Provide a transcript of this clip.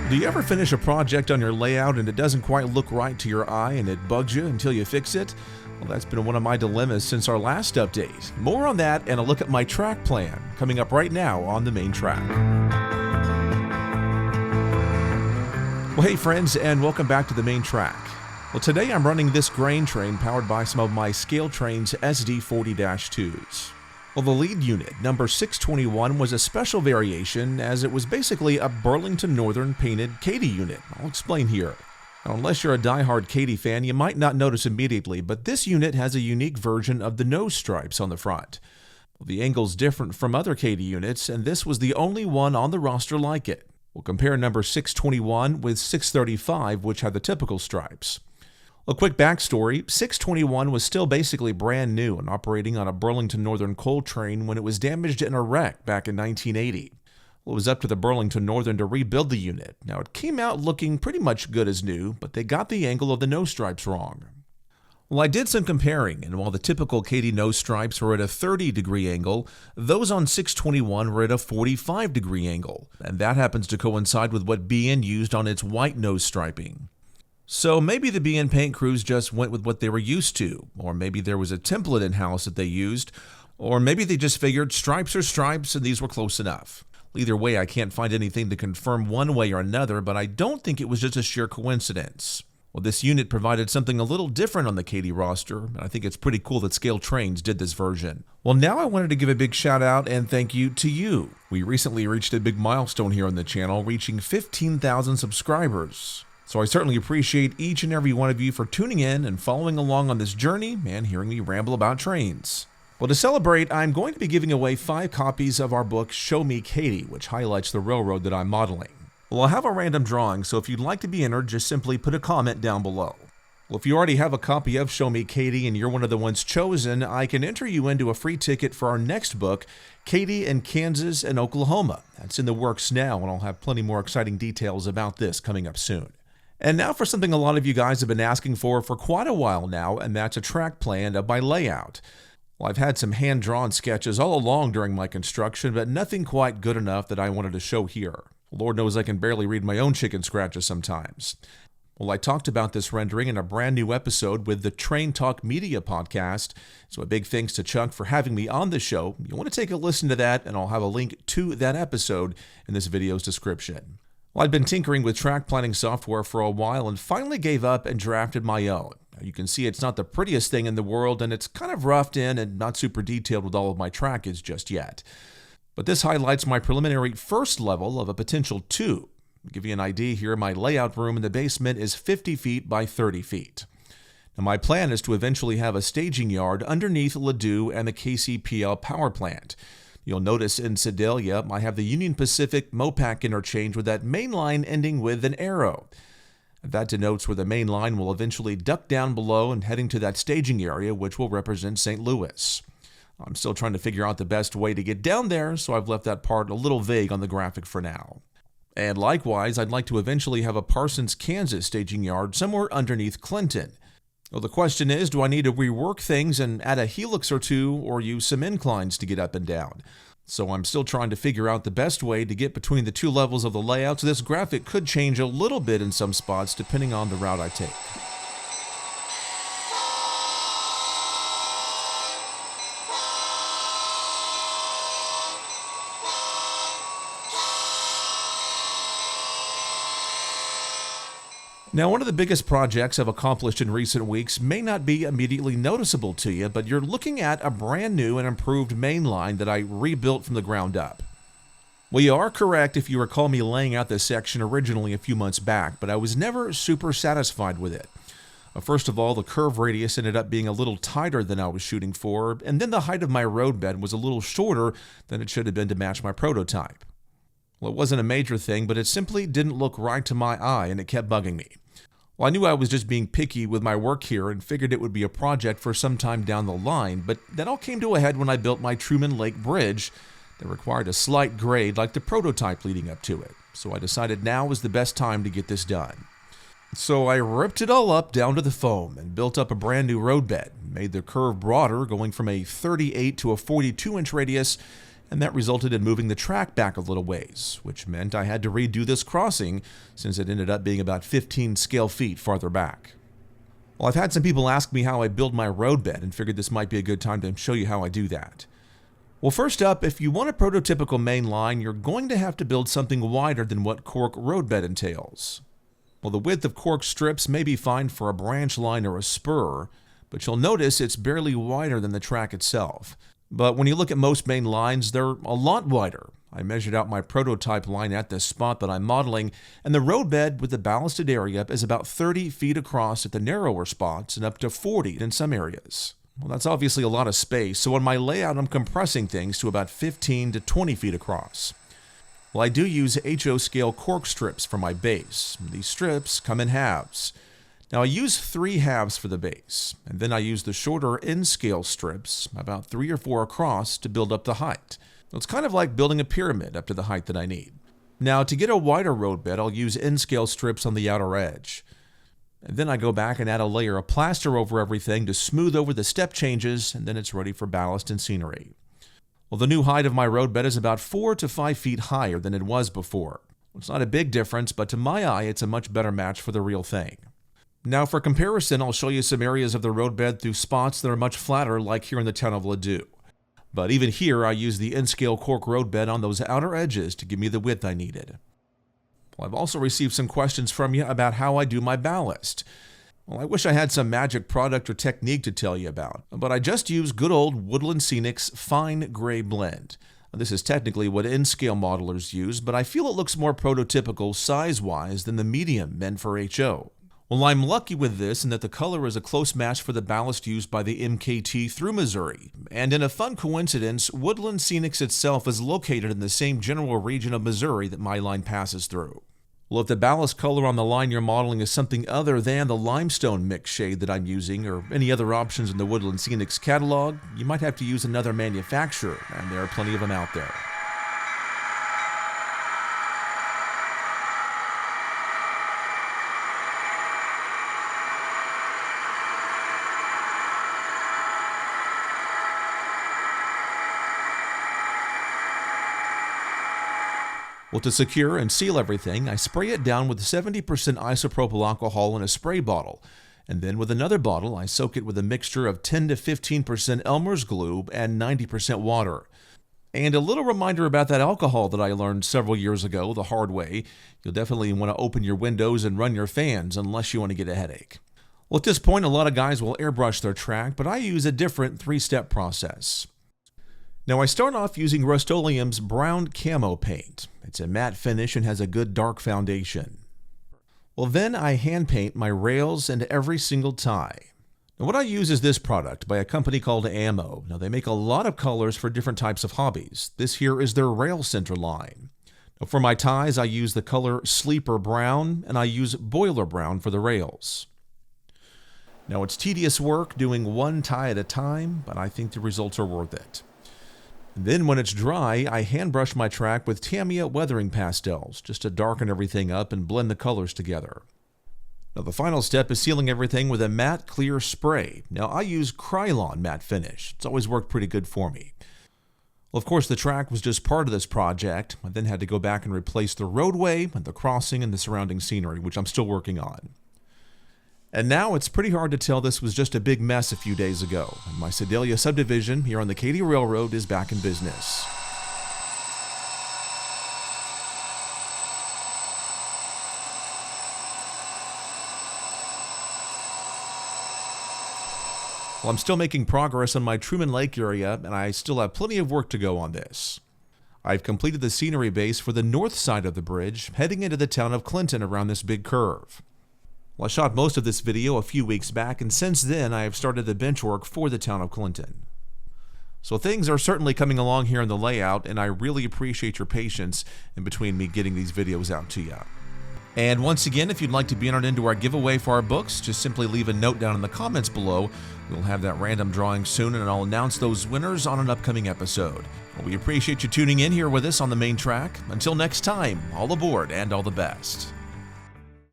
Do you ever finish a project on your layout and it doesn't quite look right to your eye and it bugs you until you fix it? Well, that's been one of my dilemmas since our last update. More on that and a look at my track plan coming up right now on the main track. Well, hey friends, and welcome back to the main track. Well, today I'm running this grain train powered by some of my Scale Trains SD40-2s. Well, the lead unit, number 621, was a special variation as it was basically a Burlington Northern painted Katy unit. I'll explain here. Now, unless you're a die-hard Katy fan, you might not notice immediately, but this unit has a unique version of the nose stripes on the front. Well, the angle's different from other Katy units, and this was the only one on the roster like it. We'll compare number 621 with 635, which had the typical stripes. A quick backstory, 621 was still basically brand new and operating on a Burlington Northern coal train when it was damaged in a wreck back in 1980. Well, it was up to the Burlington Northern to rebuild the unit. Now, it came out looking pretty much good as new, but they got the angle of the nose stripes wrong. Well, I did some comparing, and while the typical Katy nose stripes were at a 30-degree angle, those on 621 were at a 45-degree angle, and that happens to coincide with what BN used on its white nose striping. So maybe the BN paint crews just went with what they were used to, or maybe there was a template in-house that they used, or maybe they just figured stripes are stripes and these were close enough. Either way, I can't find anything to confirm one way or another, but I don't think it was just a sheer coincidence. Well, this unit provided something a little different on the Katy roster, and I think it's pretty cool that Scale Trains did this version. Well, now I wanted to give a big shout out and thank you to you. We recently reached a big milestone here on the channel, reaching 15,000 subscribers. So I certainly appreciate each and every one of you for tuning in and following along on this journey and hearing me ramble about trains. Well, to celebrate, I'm going to be giving away 5 copies of our book, Show Me Katy, which highlights the railroad that I'm modeling. Well, I'll have a random drawing, so if you'd like to be entered, just simply put a comment down below. Well, if you already have a copy of Show Me Katy and you're one of the ones chosen, I can enter you into a free ticket for our next book, Katy in Kansas and Oklahoma. That's in the works now, and I'll have plenty more exciting details about this coming up soon. And now for something a lot of you guys have been asking for quite a while now, and that's a track plan of my layout. Well, I've had some hand-drawn sketches all along during my construction, but nothing quite good enough that I wanted to show here. Lord knows I can barely read my own chicken scratches sometimes. Well, I talked about this rendering in a brand new episode with the Train Talk Media podcast, so a big thanks to Chuck for having me on the show. You want to take a listen to that, and I'll have a link to that episode in this video's description. Well, I'd been tinkering with track planning software for a while and finally gave up and drafted my own. You can see it's not the prettiest thing in the world, and it's kind of roughed in and not super detailed with all of my trackage just yet. But this highlights my preliminary first level of a potential 2. To give you an idea here, my layout room in the basement is 50 feet by 30 feet. Now, my plan is to eventually have a staging yard underneath Ladue and the KCPL power plant. You'll notice in Sedalia, I have the Union Pacific Mopac interchange with that main line ending with an arrow. That denotes where the main line will eventually duck down below and heading to that staging area, which will represent St. Louis. I'm still trying to figure out the best way to get down there, so I've left that part a little vague on the graphic for now. And likewise, I'd like to eventually have a Parsons, Kansas staging yard somewhere underneath Clinton. Well, the question is, do I need to rework things and add a helix or two, or use some inclines to get up and down? So I'm still trying to figure out the best way to get between the 2 levels of the layout, so this graphic could change a little bit in some spots depending on the route I take. Now, one of the biggest projects I've accomplished in recent weeks may not be immediately noticeable to you, but you're looking at a brand new and improved main line that I rebuilt from the ground up. Well, you are correct if you recall me laying out this section originally a few months back, but I was never super satisfied with it. First of all, the curve radius ended up being a little tighter than I was shooting for, and then the height of my roadbed was a little shorter than it should have been to match my prototype. Well, it wasn't a major thing, but it simply didn't look right to my eye, and it kept bugging me. Well, I knew I was just being picky with my work here and figured it would be a project for some time down the line, but that all came to a head when I built my Truman Lake Bridge that required a slight grade like the prototype leading up to it. So I decided now was the best time to get this done. So I ripped it all up down to the foam and built up a brand new roadbed, made the curve broader, going from a 38 to a 42-inch radius, and that resulted in moving the track back a little ways, which meant I had to redo this crossing since it ended up being about 15 scale feet farther back. Well, I've had some people ask me how I build my roadbed and figured this might be a good time to show you how I do that. Well, first up, if you want a prototypical main line, you're going to have to build something wider than what cork roadbed entails. Well, the width of cork strips may be fine for a branch line or a spur, but you'll notice it's barely wider than the track itself. But when you look at most main lines, they're a lot wider. I measured out my prototype line at this spot that I'm modeling, and the roadbed with the ballasted area is about 30 feet across at the narrower spots and up to 40 in some areas. Well, that's obviously a lot of space, so on my layout I'm compressing things to about 15 to 20 feet across. Well, I do use HO scale cork strips for my base. These strips come in halves. Now I use 3 halves for the base, and then I use the shorter N-scale strips, about 3 or 4 across, to build up the height. It's kind of like building a pyramid up to the height that I need. Now to get a wider roadbed, I'll use N-scale strips on the outer edge. And then I go back and add a layer of plaster over everything to smooth over the step changes, and then it's ready for ballast and scenery. Well, the new height of my roadbed is about 4 to 5 feet higher than it was before. It's not a big difference, but to my eye, it's a much better match for the real thing. Now for comparison, I'll show you some areas of the roadbed through spots that are much flatter, like here in the town of Ladue. But even here, I use the N-scale cork roadbed on those outer edges to give me the width I needed. Well, I've also received some questions from you about how I do my ballast. Well, I wish I had some magic product or technique to tell you about, but I just use good old Woodland Scenic's Fine Gray Blend. This is technically what N-scale modelers use, but I feel it looks more prototypical size-wise than the medium meant for HO. Well, I'm lucky with this in that the color is a close match for the ballast used by the MKT through Missouri. And in a fun coincidence, Woodland Scenics itself is located in the same general region of Missouri that my line passes through. Well, if the ballast color on the line you're modeling is something other than the limestone mix shade that I'm using, or any other options in the Woodland Scenics catalog, you might have to use another manufacturer, and there are plenty of them out there. Well, to secure and seal everything, I spray it down with 70% isopropyl alcohol in a spray bottle, and then with another bottle, I soak it with a mixture of 10 to 15% Elmer's glue and 90% water. And a little reminder about that alcohol that I learned several years ago the hard way: you'll definitely want to open your windows and run your fans unless you want to get a headache. Well, at this point, a lot of guys will airbrush their track, but I use a different 3-step process. Now, I start off using Rust-Oleum's brown camo paint. It's a matte finish and has a good dark foundation. Well, then I hand paint my rails and every single tie. Now, what I use is this product by a company called Ammo. Now, they make a lot of colors for different types of hobbies. This here is their rail center line. Now, for my ties, I use the color Sleeper Brown, and I use Boiler Brown for the rails. Now, it's tedious work doing one tie at a time, but I think the results are worth it. Then when it's dry, I hand brush my track with Tamiya weathering pastels, just to darken everything up and blend the colors together. Now the final step is sealing everything with a matte clear spray. Now I use Krylon matte finish. It's always worked pretty good for me. Well, of course, the track was just part of this project. I then had to go back and replace the roadway and the crossing and the surrounding scenery, which I'm still working on. And now it's pretty hard to tell this was just a big mess a few days ago. My Sedalia Subdivision here on the Katy Railroad is back in business. Well, I'm still making progress on my Truman Lake area, and I still have plenty of work to go on this. I've completed the scenery base for the north side of the bridge, heading into the town of Clinton around this big curve. Well, I shot most of this video a few weeks back, and since then I have started the bench work for the town of Clinton. So things are certainly coming along here in the layout, and I really appreciate your patience in between me getting these videos out to you. And once again, if you'd like to be entered into our giveaway for our books, just simply leave a note down in the comments below. We'll have that random drawing soon, and I'll announce those winners on an upcoming episode. Well, we appreciate you tuning in here with us on the main track. Until next time, all aboard and all the best.